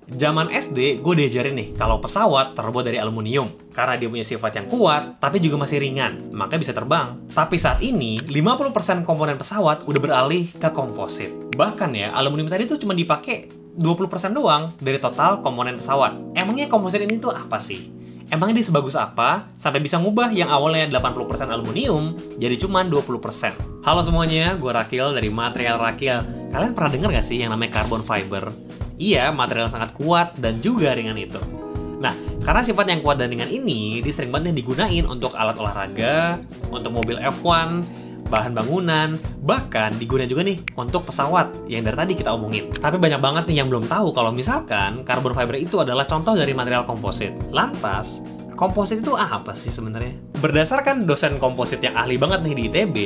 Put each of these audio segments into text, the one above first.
Zaman SD, gue diajarin nih kalau pesawat terbuat dari aluminium. Karena dia punya sifat yang kuat, tapi juga masih ringan, makanya bisa terbang. Tapi saat ini, 50% komponen pesawat udah beralih ke komposit. Bahkan ya, aluminium tadi tuh cuma dipakai 20% doang dari total komponen pesawat. Emangnya komposit ini tuh apa sih? Emangnya dia sebagus apa sampai bisa ngubah yang awalnya 80% aluminium jadi cuma 20%? Halo semuanya, gue Rakil dari Material Rakil. Kalian pernah dengar gak sih yang namanya carbon fiber? Iya, material yang sangat kuat dan juga ringan itu. Nah, karena sifat yang kuat dan ringan ini, dia sering banget digunain untuk alat olahraga, untuk mobil F1, bahan bangunan, bahkan digunakan juga nih untuk pesawat yang dari tadi kita omongin. Tapi banyak banget nih yang belum tahu kalau misalkan carbon fiber itu adalah contoh dari material komposit. Lantas, komposit itu apa sih sebenarnya? Berdasarkan dosen komposit yang ahli banget nih di ITB,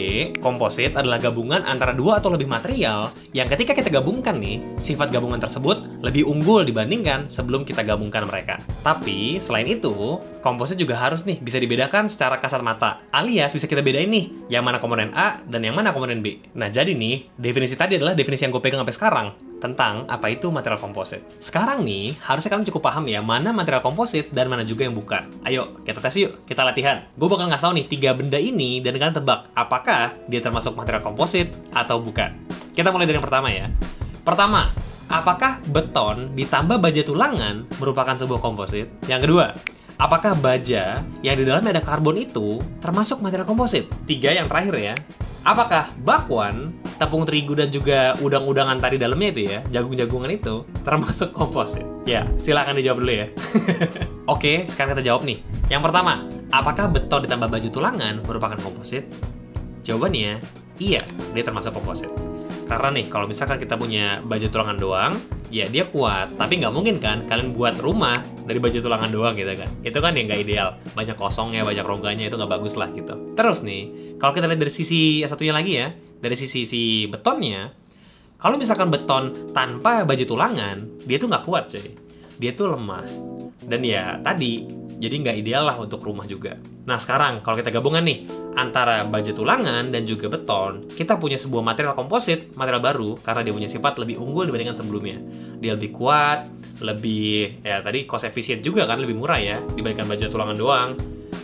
komposit adalah gabungan antara dua atau lebih material yang ketika kita gabungkan nih, sifat gabungan tersebut lebih unggul dibandingkan sebelum kita gabungkan mereka. Tapi, selain itu, komposit juga harus nih bisa dibedakan secara kasat mata. Alias bisa kita bedain nih, yang mana komponen A dan yang mana komponen B. Nah, jadi nih, definisi tadi adalah definisi yang gue pegang sampai sekarang tentang apa itu material komposit. Sekarang nih, harusnya kalian cukup paham ya mana material komposit dan mana juga yang bukan. Ayo, kita tes yuk, kita latihan. Gue bakal ngasih tau nih 3 benda ini dan kalian tebak apakah dia termasuk material komposit atau bukan. Kita mulai dari yang pertama ya. Pertama, apakah beton ditambah baja tulangan merupakan sebuah komposit? Yang kedua, apakah baja yang di dalamnya ada karbon itu termasuk material komposit? 3 yang terakhir ya. Apakah bakwan, tepung terigu dan juga udang-udangan tadi dalamnya itu ya, jagung-jagungan itu, termasuk komposit? Ya, silakan dijawab dulu ya. Oke, sekarang kita jawab nih. Yang pertama, apakah beton ditambah baju tulangan merupakan komposit? Jawabannya, iya, dia termasuk komposit. Karena nih, kalau misalkan kita punya baju tulangan doang, ya dia kuat. Tapi nggak mungkin kan kalian buat rumah dari baju tulangan doang gitu kan. Itu kan yang nggak ideal. Banyak kosongnya, banyak rongganya, itu nggak bagus lah gitu. Terus nih, kalau kita lihat dari sisi satunya lagi ya, dari sisi si betonnya, kalau misalkan beton tanpa baju tulangan, dia tuh nggak kuat cuy. Dia tuh lemah. Dan ya tadi, jadi nggak ideal lah untuk rumah juga. Nah sekarang, kalau kita gabungan nih, antara baja tulangan dan juga beton, kita punya sebuah material komposit, material baru, karena dia punya sifat lebih unggul dibandingkan sebelumnya. Dia lebih kuat, lebih, ya tadi cost efisien juga kan, lebih murah ya, dibandingkan baja tulangan doang.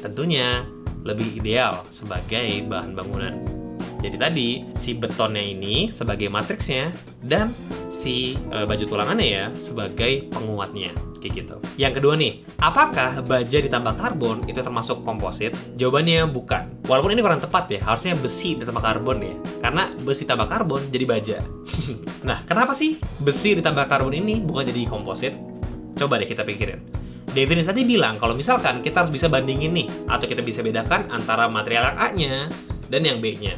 Tentunya, lebih ideal sebagai bahan bangunan. Jadi tadi, si betonnya ini sebagai matriksnya, dan si baju tulangannya ya sebagai penguatnya. Kayak gitu. Yang kedua nih, apakah baja ditambah karbon itu termasuk komposit? Jawabannya bukan. Walaupun ini kurang tepat ya, harusnya besi ditambah karbon ya. Karena besi tambah karbon jadi baja. Nah, kenapa sih besi ditambah karbon ini bukan jadi komposit? Coba deh kita pikirin. Definisi tadi bilang kalau misalkan kita harus bisa bandingin nih, atau kita bisa bedakan antara material yang A-nya dan yang B-nya.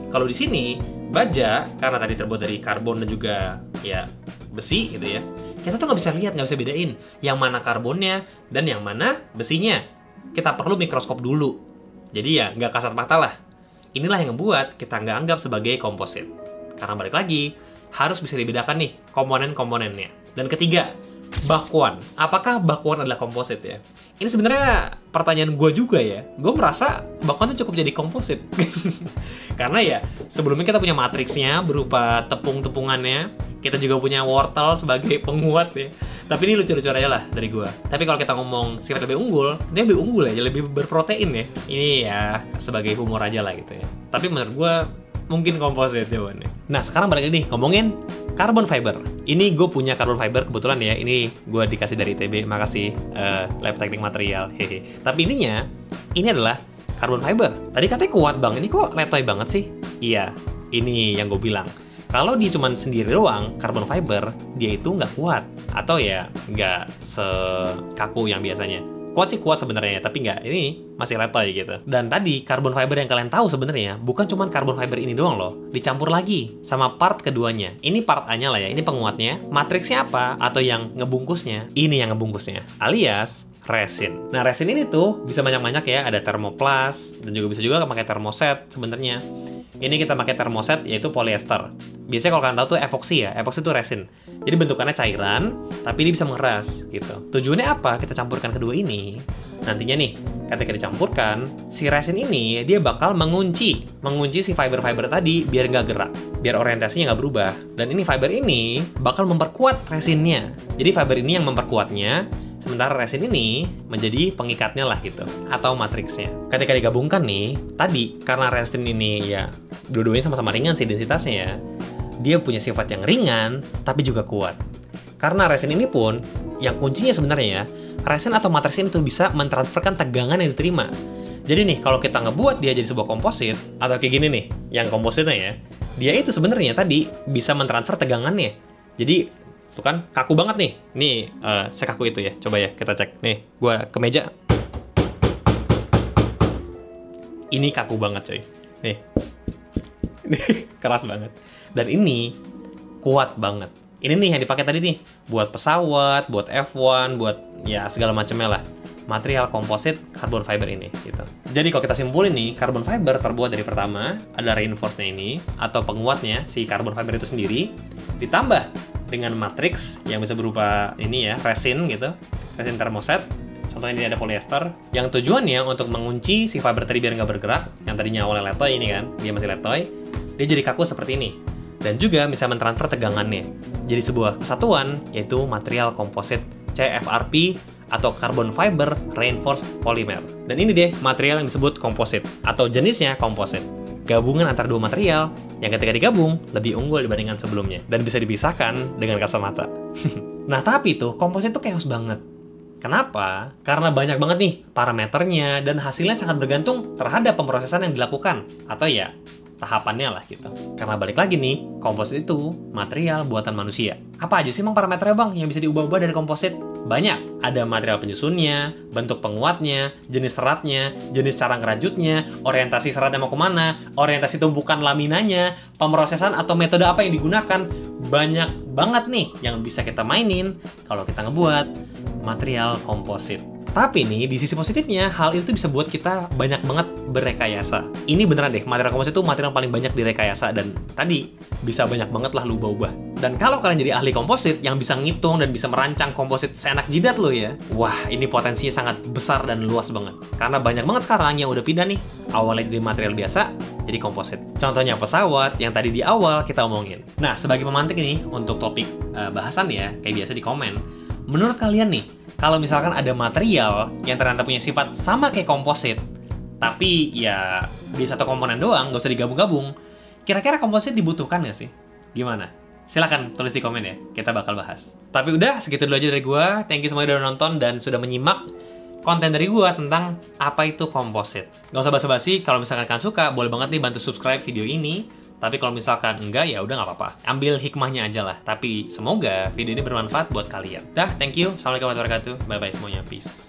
Kalau di sini, baja, karena tadi terbuat dari karbon dan juga ya besi gitu ya, kita tuh nggak bisa lihat, nggak bisa bedain yang mana karbonnya dan yang mana besinya. Kita perlu mikroskop dulu. Jadi ya nggak kasat mata lah. Inilah yang ngebuat kita nggak anggap sebagai komposit. Karena balik lagi, harus bisa dibedakan nih komponen-komponennya. Dan ketiga, bakwan. Apakah bakwan adalah komposit ya? Ini sebenarnya pertanyaan gue juga ya. Gue merasa bakwan tuh cukup jadi komposit. Karena ya sebelumnya kita punya matriksnya berupa tepung-tepungannya. Kita juga punya wortel sebagai penguat ya. Tapi ini lucu-lucu aja lah dari gue. Tapi kalau kita ngomong sifat lebih unggul, dia lebih unggul ya, lebih berprotein ya. Ini ya sebagai humor aja lah gitu ya. Tapi menurut gue mungkin komposit jawabannya. Nah sekarang balik lagi nih ngomongin carbon fiber. Ini gue punya carbon fiber kebetulan ya. Ini gue dikasih dari ITB. Makasih Lab Teknik Material. Hehe. Tapi intinya ini adalah carbon fiber. Tadi katanya kuat bang. Ini kok letoy banget sih? Iya. Ini yang gue bilang. Kalau dia cuma sendiri doang, carbon fiber, dia itu nggak kuat. Atau ya nggak sekaku yang biasanya. Kuat sih kuat sebenarnya, tapi nggak, ini masih letoy gitu. Dan tadi carbon fiber yang kalian tahu sebenarnya bukan cuma carbon fiber ini doang loh, dicampur lagi sama part keduanya. Ini part A-nya lah ya, ini penguatnya. Matriksnya apa? Atau yang ngebungkusnya? Ini yang ngebungkusnya, alias resin. Nah resin ini tuh bisa banyak-banyak ya, ada thermoplast dan juga bisa juga pakai thermoset sebenarnya. Ini kita pakai thermoset yaitu polyester. Biasanya kalau kalian tahu tuh epoksi ya, epoksi itu resin. Jadi bentukannya cairan, tapi dia bisa mengeras gitu. Tujuannya apa? Kita campurkan kedua ini. nantinya nih, ketika dicampurkan, si resin ini dia bakal mengunci si fiber-fiber tadi biar nggak gerak, biar orientasinya nggak berubah. Dan ini fiber ini bakal memperkuat resinnya. Jadi fiber ini yang memperkuatnya, sementara resin ini menjadi pengikatnya lah gitu, atau matriksnya. Ketika digabungkan nih, tadi karena resin ini ya dua-duanya sama-sama ringan sih densitasnya ya, dia punya sifat yang ringan tapi juga kuat. Karena resin ini pun, yang kuncinya sebenarnya ya, resin atau matriks ini tuh bisa mentransferkan tegangan yang diterima. Jadi nih, kalau kita ngebuat dia jadi sebuah komposit, atau kayak gini nih, yang kompositnya ya, dia itu sebenarnya tadi bisa mentransfer tegangannya. Jadi, tuh kan, kaku banget nih. Nih, sekaku itu ya. Coba ya, kita cek. Nih, gua ke meja. Ini kaku banget coy. Nih. Ini keras banget. Dan ini kuat banget. Ini nih yang dipakai tadi nih, buat pesawat, buat F1, buat ya segala macamnya lah. Material komposit carbon fiber ini gitu. Jadi kalau kita simpulin nih, carbon fiber terbuat dari pertama ada reinforce-nya ini atau penguatnya si carbon fiber itu sendiri, ditambah dengan matriks yang bisa berupa ini ya, resin gitu, resin termoset. Contohnya ini ada polyester yang tujuannya untuk mengunci si fiber tadi biar nggak bergerak. Yang tadinya awalnya letoy ini kan, dia masih letoy, dia jadi kaku seperti ini. Dan juga bisa mentransfer tegangannya. Jadi sebuah kesatuan, yaitu material komposit CFRP atau Carbon Fiber Reinforced Polymer. Dan ini deh material yang disebut komposit, atau jenisnya komposit. Gabungan antara dua material yang ketika digabung lebih unggul dibandingkan sebelumnya. Dan bisa dipisahkan dengan kasat mata. Nah tapi tuh, komposit tuh chaos banget. Kenapa? Karena banyak banget nih parameternya dan hasilnya sangat bergantung terhadap pemrosesan yang dilakukan. Atau ya, tahapannya lah gitu. Karena balik lagi nih, komposit itu material buatan manusia. Apa aja sih emang parameternya bang yang bisa diubah-ubah dari komposit? Banyak. Ada material penyusunnya, bentuk penguatnya, jenis seratnya, jenis cara ngerajutnya, orientasi seratnya mau kemana, orientasi tumpukan laminanya, pemrosesan atau metode apa yang digunakan. Banyak banget nih yang bisa kita mainin kalau kita ngebuat material komposit. Tapi nih, di sisi positifnya, hal itu bisa buat kita banyak banget berekayasa. Ini beneran deh, material komposit itu material paling banyak direkayasa. Dan tadi, bisa banyak banget lah lu ubah-ubah. Dan kalau kalian jadi ahli komposit yang bisa ngitung dan bisa merancang komposit seenak jidat lo ya, wah ini potensinya sangat besar dan luas banget. Karena banyak banget sekarang yang udah pindah nih, awalnya dari material biasa, jadi komposit. Contohnya pesawat yang tadi di awal kita omongin. Nah, sebagai pemantik nih, untuk topik bahasan ya, kayak biasa di komen, menurut kalian nih, kalau misalkan ada material yang ternyata punya sifat sama kayak komposit, tapi ya di satu komponen doang, nggak usah digabung-gabung, kira-kira komposit dibutuhkan nggak sih? Gimana? Silahkan tulis di komen ya, kita bakal bahas. Tapi udah, segitu dulu aja dari gue. Thank you semuanya udah nonton dan sudah menyimak konten dari gue tentang apa itu komposit. Nggak usah basa-basi, kalau misalkan kalian suka, boleh banget nih bantu subscribe video ini. Tapi kalau misalkan enggak, ya udah nggak apa-apa. Ambil hikmahnya aja lah. Tapi semoga video ini bermanfaat buat kalian. Dah, thank you. Assalamualaikum warahmatullahi wabarakatuh. Bye-bye semuanya. Peace.